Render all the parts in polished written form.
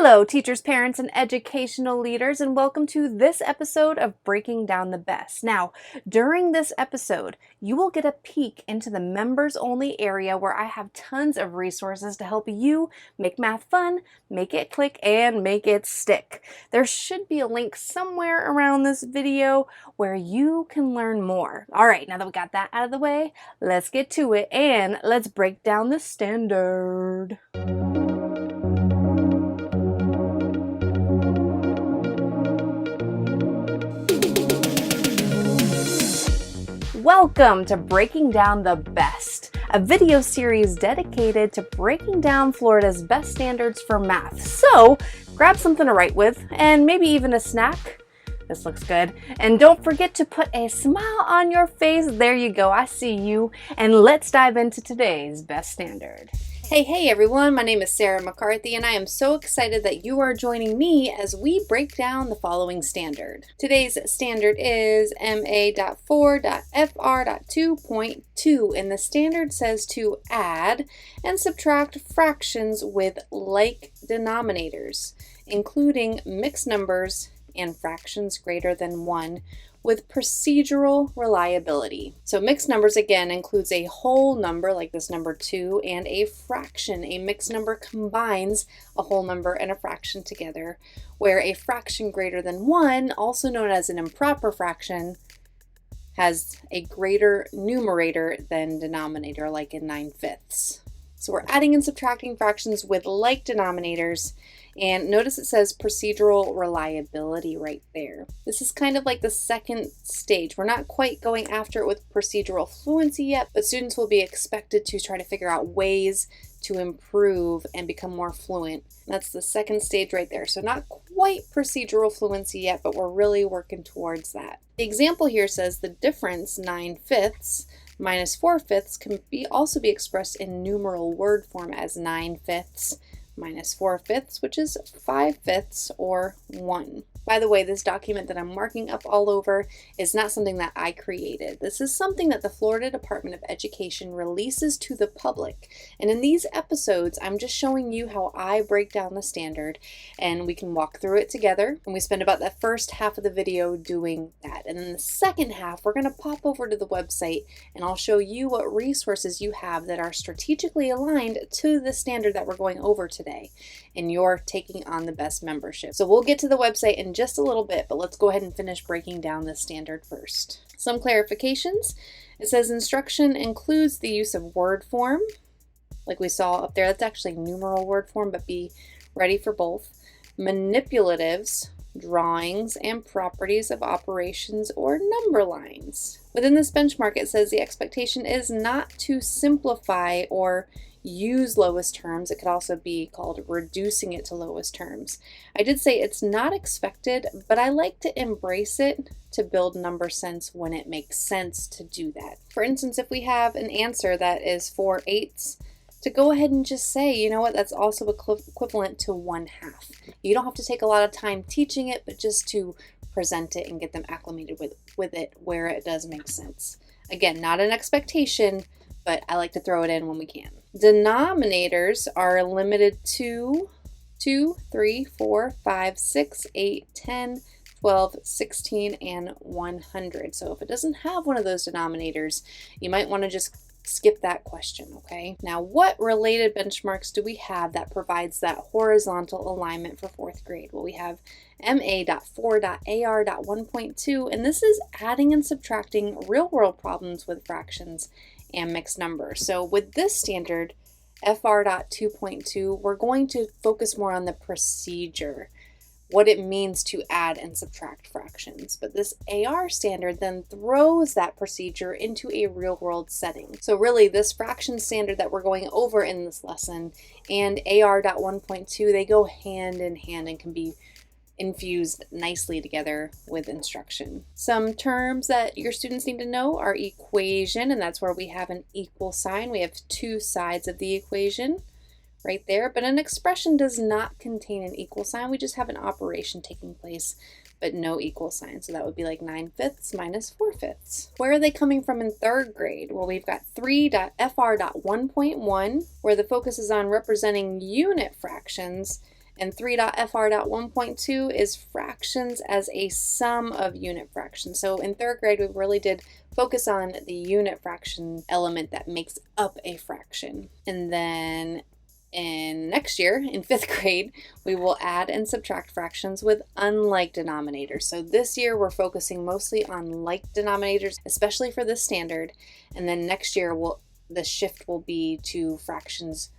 Hello, teachers, parents, and educational leaders, and welcome to this episode of Breaking Down the B.E.S.T. Now, during this episode, you will get a peek into the members-only area where I have tons of resources to help you make math fun, make it click, and make it stick. There should be a link somewhere around this video where you can learn more. All right, now that we got that out of the way, let's get to it, and let's break down the standard. Welcome to Breaking Down the B.E.S.T, a video series dedicated to breaking down Florida's best standards for math. So grab something to write with and maybe even a snack. This looks good. And don't forget to put a smile on your face. There you go, I see you. And let's dive into today's best standard. Hey everyone, my name is Sarah McCarthy and I am so excited that you are joining me as we break down the following standard. Today's standard is MA.4.FR.2.2 and the standard says to add and subtract fractions with like denominators, including mixed numbers and fractions greater than 1 with procedural reliability. So mixed numbers again includes a whole number like this number 2 and a fraction. A mixed number combines a whole number and a fraction together, where a fraction greater than 1, also known as an improper fraction, has a greater numerator than denominator, like in 9/5. So we're adding and subtracting fractions with like denominators, and notice it says procedural reliability right there. This is kind of like the second stage. We're not quite going after it with procedural fluency yet, but students will be expected to try to figure out ways to improve and become more fluent. That's the second stage right there. So not quite procedural fluency yet, but we're really working towards that. The example here says the difference 9/5 minus 4/5 can also be expressed in numeral word form as 9/5 minus 4/5, which is 5/5 or 1. By the way, this document that I'm marking up all over is not something that I created. This is something that the Florida Department of Education releases to the public. And in these episodes, I'm just showing you how I break down the standard, and we can walk through it together. And we spend about the first half of the video doing that. And then the second half, we're going to pop over to the website and I'll show you what resources you have that are strategically aligned to the standard that we're going over today. And you're taking on the B.E.S.T membership. So we'll get to the website in just a little bit, but let's go ahead and finish breaking down this standard first. Some clarifications. It says instruction includes the use of word form, like we saw up there. That's actually numeral word form, but be ready for both. Manipulatives, drawings, and properties of operations or number lines. Within this benchmark, it says the expectation is not to simplify or use lowest terms. It could also be called reducing it to lowest terms. I did say it's not expected, but I like to embrace it to build number sense when it makes sense to do that. For instance, if we have an answer that is 4/8, to go ahead and just say, you know what, that's also equivalent to 1/2. You don't have to take a lot of time teaching it, but just to present it and get them acclimated with it where it does make sense. Again, not an expectation, but I like to throw it in when we can. Denominators are limited to 2, 3, 4, 5, 6, 8, 10, 12, 16, and 100. So if it doesn't have one of those denominators, you might want to just skip that question, okay? Now, what related benchmarks do we have that provides that horizontal alignment for 4th grade? Well, we have MA.4.FR.2.2, and this is adding and subtracting real-world problems with fractions and mixed numbers. So with this standard, FR.2.2, we're going to focus more on the procedure, what it means to add and subtract fractions. But this AR standard then throws that procedure into a real-world setting. So really, this fraction standard that we're going over in this lesson and AR.1.2, they go hand in hand and can be infused nicely together with instruction. Some terms that your students need to know are equation, and that's where we have an equal sign. We have two sides of the equation right there, but an expression does not contain an equal sign. We just have an operation taking place, but no equal sign. So that would be like 9/5 minus 4/5. Where are they coming from in 3rd grade? Well, we've got 3.FR.1.1, where the focus is on representing unit fractions, And 3.FR.1.2 is fractions as a sum of unit fractions. So in third grade, we really did focus on the unit fraction element that makes up a fraction. And then in next year, in fifth grade, we will add and subtract fractions with unlike denominators. So this year we're focusing mostly on like denominators, especially for the standard. And then next year the shift will be to fractions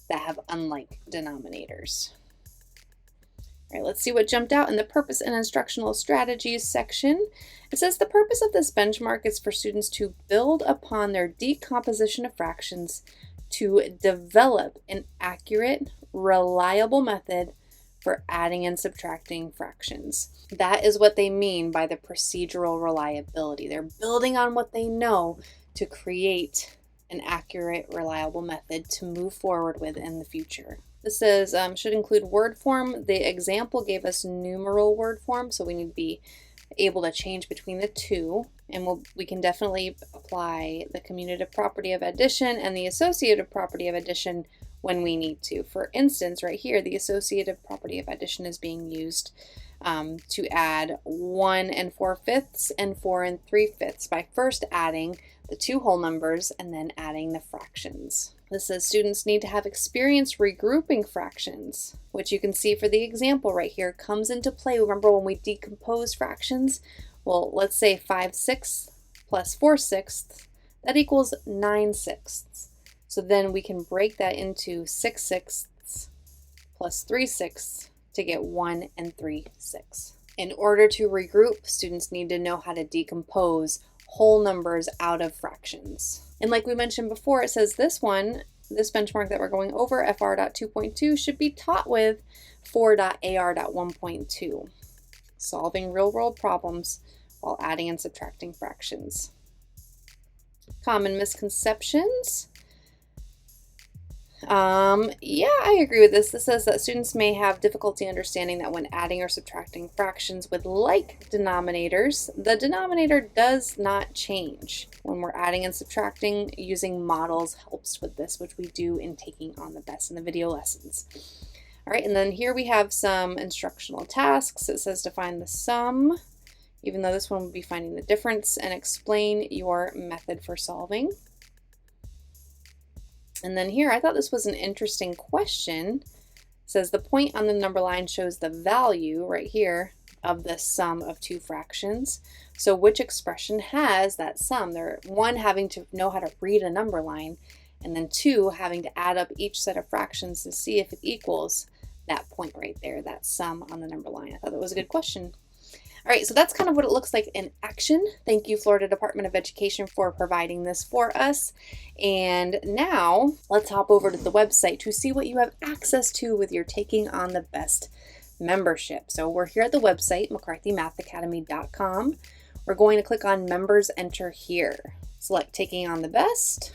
that have unlike denominators. All right, let's see what jumped out in the purpose and instructional strategies section. It says the purpose of this benchmark is for students to build upon their decomposition of fractions to develop an accurate, reliable method for adding and subtracting fractions. That is what they mean by the procedural reliability. They're building on what they know to create an accurate, reliable method to move forward with in the future. This says should include word form. The example gave us numeral word form, so we need to be able to change between the two. And we can definitely apply the commutative property of addition and the associative property of addition when we need to. For instance, right here, the associative property of addition is being used to add 1 4/5 and 4 3/5 by first adding the two whole numbers and then adding the fractions. This says students need to have experience regrouping fractions, which you can see for the example right here comes into play. Remember when we decompose fractions? Well, let's say 5/6 plus 4/6, that equals 9/6. So then we can break that into 6/6 plus 3/6 to get 1 3/6. In order to regroup, students need to know how to decompose whole numbers out of fractions. And like we mentioned before, it says this benchmark that we're going over, FR.2.2, should be taught with 4.AR.1.2, solving real-world problems while adding and subtracting fractions. Common misconceptions. Yeah, I agree with this. This says that students may have difficulty understanding that when adding or subtracting fractions with like denominators, the denominator does not change. When we're adding and subtracting, using models helps with this, which we do in taking on the B.E.S.T in the video lessons. All right, and then here we have some instructional tasks. It says to find the sum, even though this one would be finding the difference, and explain your method for solving. And then here, I thought this was an interesting question. It says the point on the number line shows the value right here of the sum of two fractions. So which expression has that sum? They're one, having to know how to read a number line, and then two, having to add up each set of fractions to see if it equals that point right there, that sum on the number line. I thought that was a good question. All right, so that's kind of what it looks like in action. Thank you, Florida Department of Education, for providing this for us. And now let's hop over to the website to see what you have access to with your Taking on the B.E.S.T membership. So we're here at the website, mccarthymathacademy.com. We're going to click on Members Enter here. Select Taking on the B.E.S.T,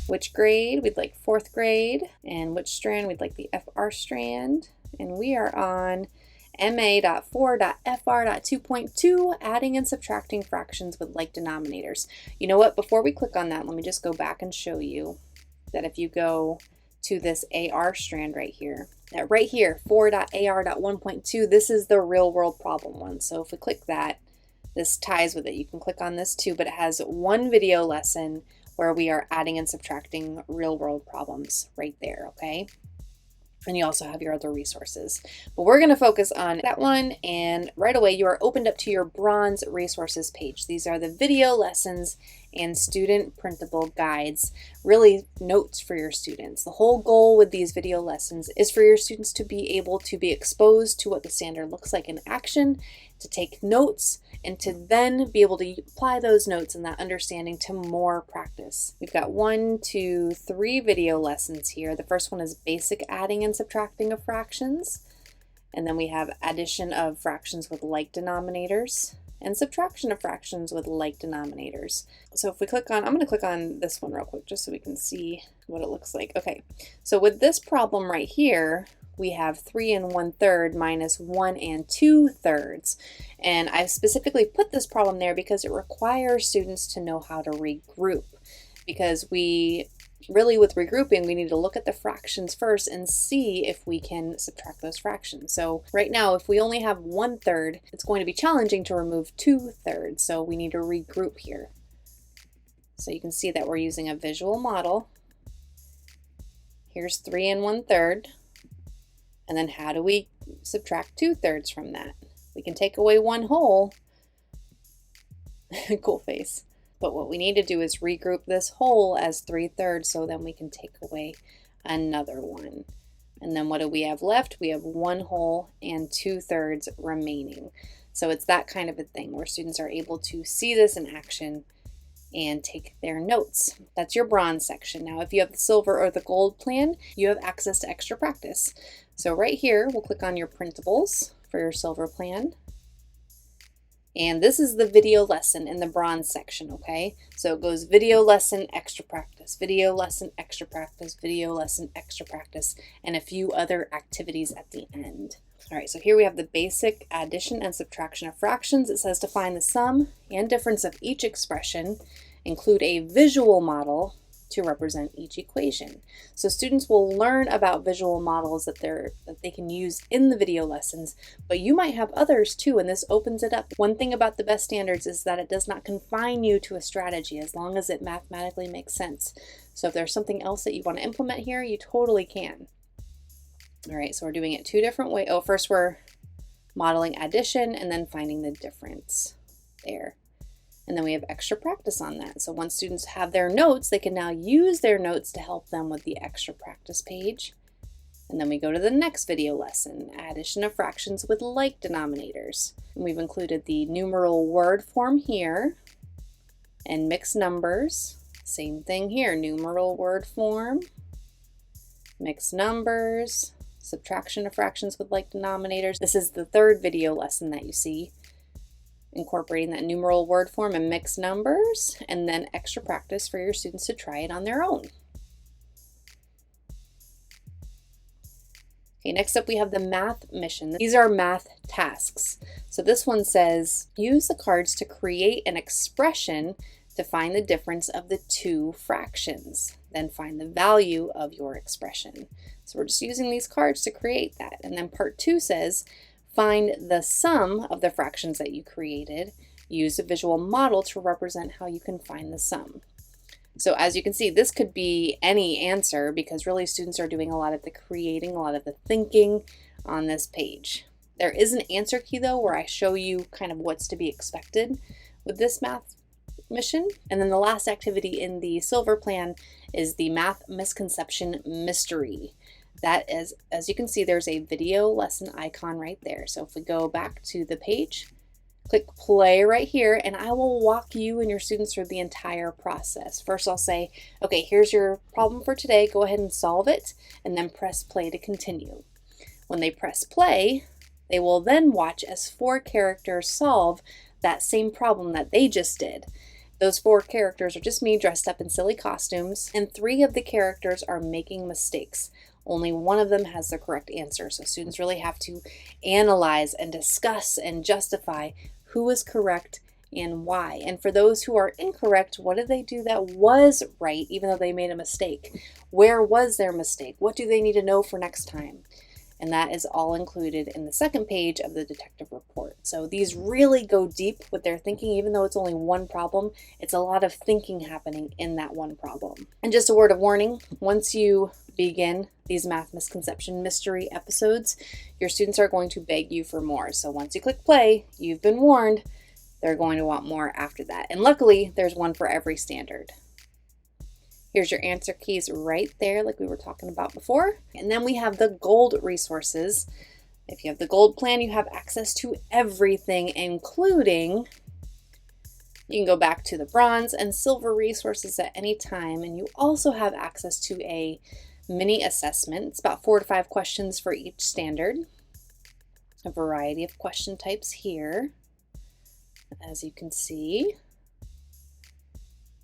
which grade we'd like 4th grade, and which strand we'd like the FR strand. And we are on MA.4.FR.2.2, adding and subtracting fractions with like denominators. You know what? Before we click on that, let me just go back and show you that if you go to this AR strand right here, 4.AR.1.2, this is the real world problem one. So if we click that, this ties with it. You can click on this too, but it has one video lesson where we are adding and subtracting real world problems right there, okay? And you also have your other resources. But we're going to focus on that one, and right away you are opened up to your bronze resources page. These are the video lessons and student printable guides, really notes for your students. The whole goal with these video lessons is for your students to be able to be exposed to what the standard looks like in action, to take notes, and to then be able to apply those notes and that understanding to more practice. We've got 1, 2, 3 video lessons here. The first one is basic adding and subtracting of fractions. And then we have addition of fractions with like denominators and subtraction of fractions with like denominators. So if we click on, I'm going to click on this one real quick just so we can see what it looks like. Okay, so with this problem right here, we have 3 1/3 minus 1 2/3. And I've specifically put this problem there because it requires students to know how to regroup, because we really with regrouping, we need to look at the fractions first and see if we can subtract those fractions. So right now, if we only have 1/3, it's going to be challenging to remove 2/3. So we need to regroup here. So you can see that we're using a visual model. Here's 3 1/3. And then how do we subtract 2/3 from that? We can take away 1 whole. Cool face. But what we need to do is regroup this whole as 3/3, so then we can take away another one. And then what do we have left? We have 1 whole and 2/3 remaining. So it's that kind of a thing where students are able to see this in action and take their notes. That's your bronze section. Now, if you have the silver or the gold plan, you have access to extra practice. So right here, we'll click on your printables for your silver plan. And this is the video lesson in the bronze section, okay? So it goes video lesson, extra practice, video lesson, extra practice, video lesson, extra practice, and a few other activities at the end. All right, so here we have the basic addition and subtraction of fractions. It says to find the sum and difference of each expression, include a visual model to represent each equation. So students will learn about visual models that they can use in the video lessons, but you might have others too, and this opens it up. One thing about the B.E.S.T standards is that it does not confine you to a strategy as long as it mathematically makes sense. So if there's something else that you want to implement here, you totally can. All right, so we're doing it 2 different ways. Oh, first we're modeling addition and then finding the difference there. And then we have extra practice on that. So once students have their notes, they can now use their notes to help them with the extra practice page. And then we go to the next video lesson, addition of fractions with like denominators. And we've included the numeral word form here and mixed numbers. Same thing here, numeral word form, mixed numbers, subtraction of fractions with like denominators. This is the 3rd video lesson that you see, incorporating that numeral word form and mixed numbers, and then extra practice for your students to try it on their own. Okay, next up we have the math mission. These are math tasks. So this one says, use the cards to create an expression to find the difference of the 2 fractions. Then find the value of your expression. So we're just using these cards to create that. And then part 2 says, find the sum of the fractions that you created. Use a visual model to represent how you can find the sum. So as you can see, this could be any answer because really students are doing a lot of the creating, a lot of the thinking on this page. There is an answer key though where I show you kind of what's to be expected with this math mission. And then the last activity in the silver plan is the math misconception mystery. That is, as you can see, there's a video lesson icon right there. So if we go back to the page, click play right here, and I will walk you and your students through the entire process. First, I'll say, okay, here's your problem for today. Go ahead and solve it, and then press play to continue. When they press play, they will then watch as 4 characters solve that same problem that they just did. Those 4 characters are just me dressed up in silly costumes, and 3 of the characters are making mistakes. Only one of them has the correct answer. So students really have to analyze and discuss and justify who is correct and why. And for those who are incorrect, what did they do that was right even though they made a mistake? Where was their mistake? What do they need to know for next time? And that is all included in the 2nd page of the detective report. So these really go deep with their thinking. Even though it's only one problem, it's a lot of thinking happening in that one problem. And just a word of warning, once you begin these math misconception mystery episodes, your students are going to beg you for more. So once you click play, you've been warned, they're going to want more after that. And luckily, there's one for every standard. Here's your answer keys right there, like we were talking about before. And then we have the gold resources. If you have the gold plan, you have access to everything, including, you can go back to the bronze and silver resources at any time. And you also have access to a mini assessment. It's about 4 to 5 questions for each standard. A variety of question types here, as you can see.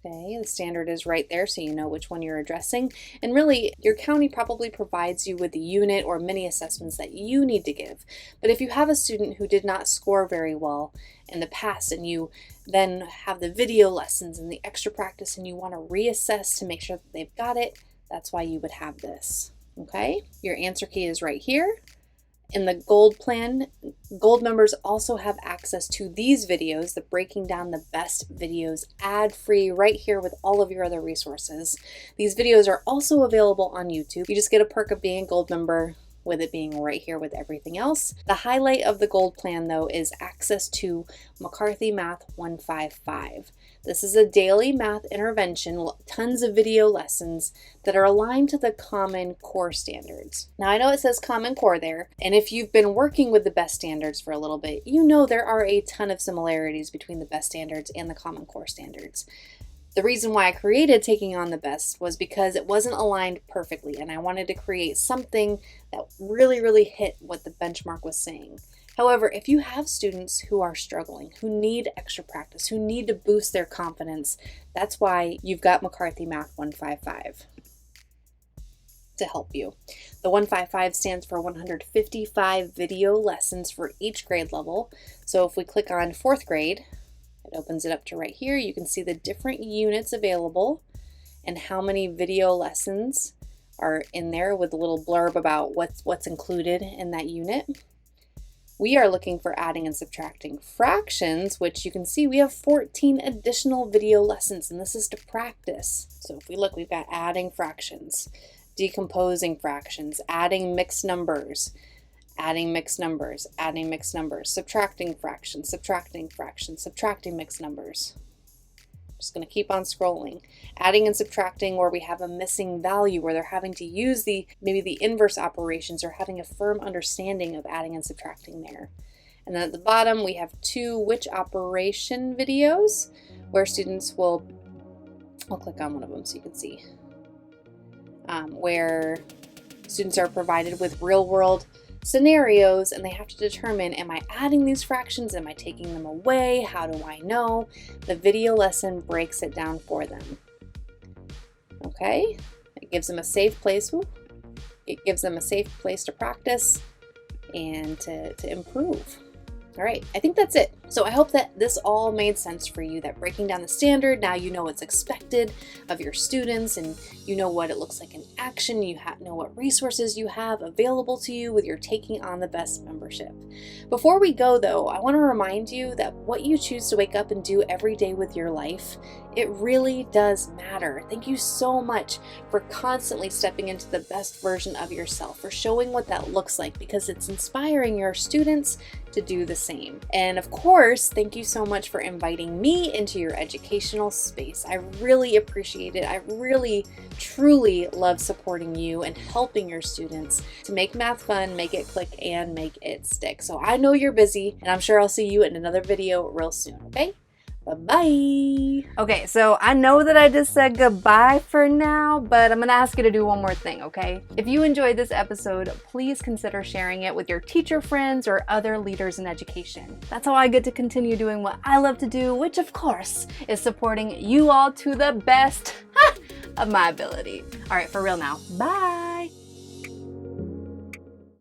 Okay, the standard is right there so you know which one you're addressing. And really, your county probably provides you with the unit or mini assessments that you need to give. But if you have a student who did not score very well in the past and you then have the video lessons and the extra practice and you want to reassess to make sure that they've got it, that's why you would have this. Okay, your answer key is right here. In the gold plan, gold members also have access to these videos, the Breaking Down the Best videos, ad-free right here with all of your other resources. These videos are also available on YouTube. You just get a perk of being a gold member with it being right here with everything else. The highlight of the gold plan though is access to McCarthy Math 155. This is a daily math intervention, tons of video lessons that are aligned to the Common Core standards. Now I know it says Common Core there, and if you've been working with the B.E.S.T standards for a little bit, you know there are a ton of similarities between the B.E.S.T standards and the Common Core standards. The reason why I created Taking on the B.E.S.T was because it wasn't aligned perfectly, and I wanted to create something that really hit what the benchmark was saying. However, if you have students who are struggling, who need extra practice, who need to boost their confidence, that's why you've got McCarthy Math 155 to help you. The 155 stands for 155 video lessons for each grade level. So if we click on 4th grade, it opens it up to right here. You can see the different units available and how many video lessons are in there with a little blurb about what's included in that unit. We are looking for adding and subtracting fractions, which you can see we have 14 additional video lessons, and this is to practice. So if we look, we've got adding fractions, decomposing fractions, adding mixed numbers, adding mixed numbers, adding mixed numbers, subtracting fractions, subtracting fractions, subtracting mixed numbers. Just going to keep on scrolling. Adding and subtracting where we have a missing value, where they're having to use maybe the inverse operations or having a firm understanding of adding and subtracting there. And then at the bottom we have 2 which operation videos where students will, I'll click on one of them so you can see, where students are provided with real world scenarios and they have to determine, am I adding these fractions? Am I taking them away? How do I know? The video lesson breaks it down for them. Okay, it gives them a safe place. It gives them a safe place to practice and to improve. All right, I think that's it. So I hope that this all made sense for you, that breaking down the standard, now you know what's expected of your students and you know what it looks like in action. You know what resources you have available to you with your Taking on the B.E.S.T membership. Before we go though, I want to remind you that what you choose to wake up and do every day with your life, it really does matter. Thank you so much for constantly stepping into the best version of yourself, for showing what that looks like, because it's inspiring your students to do the same. And of course, thank you so much for inviting me into your educational space. I really appreciate it. I really, truly love supporting you and helping your students to make math fun, make it click, and make it stick. So I know you're busy, and I'm sure I'll see you in another video real soon, okay? Bye-bye. Okay, so I know that I just said goodbye for now, but I'm gonna ask you to do one more thing, okay? If you enjoyed this episode, please consider sharing it with your teacher friends or other leaders in education. That's how I get to continue doing what I love to do, which of course is supporting you all to the best of my ability. All right, for real now. Bye.